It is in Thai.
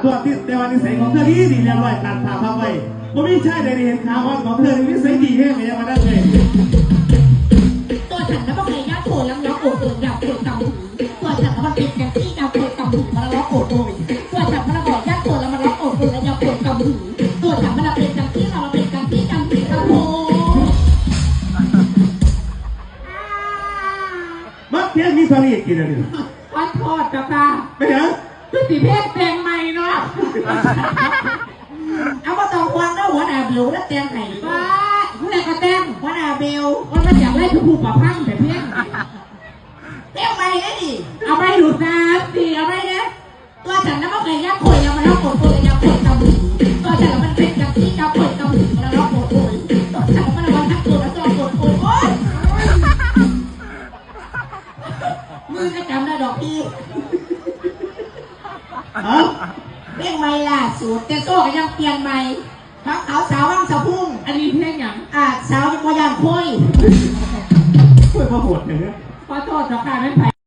ตัวที่แต่วันนิสัยของเธอดีเรียบร้อยตัดผ่าพับไปผมไม่ใช่เลยเห็นข่าวว่าของเธอนิสัยดีแค่ไหนมาได้เลยตัวฉันแล้วก็เคยญาติโผล่แล้วล็อกโอดเลยอยากโผล่กำหูตัวฉันแล้วมันติดกันที่อยากโผล่กำหูมาแล้วล็อกโอดเลยตัวฉันมันบอกญาติโผล่แล้วมันล็อกโอดเลยแล้วอยากโผล่กำหูตัวฉันมันเป็นกันที่เราเป็นกันที่กันที่กำหูมักเพี้ยนมีสลีกินอะไรเนี่ยวันทอดจ้าตาไม่เหรอคือสีเพชรแตงใหม่เนาะเอามาต่อควงแล้วหัวหน้าเบลแล้วแตงไห่ป้าผู้ใดก็แตงหัวหน้าเบลว่ามันอยากไล่ทุกผู้ป่าพังแต่เพี้ยนแตงใหม่ได้ดิเอาไปดูน้ำดิเอาไปเนี่ยตัวฉันนั้นก็เคยยักข่อยยังมาแล้วปวดตัวยังปวดกำหูตัวฉันมันเป็นกับที่จะปวดกำหูมาแล้วปวดตัวตัวฉันมันวันทักปวดแล้วตัวปวดโอ๊ยมือก็จำได้ดอกพี่เพลงใหม่ล่ะสูตรแต่โซ่ก็ยังเปลี่ยนใหม่ทั้งขาวสาวว่างสาวพุ่งอันนี้เพลงอย่างสาวยังพยายามคุยคุยพอโหดอย่างเงี้ยขอโทษต่อการไม่ไป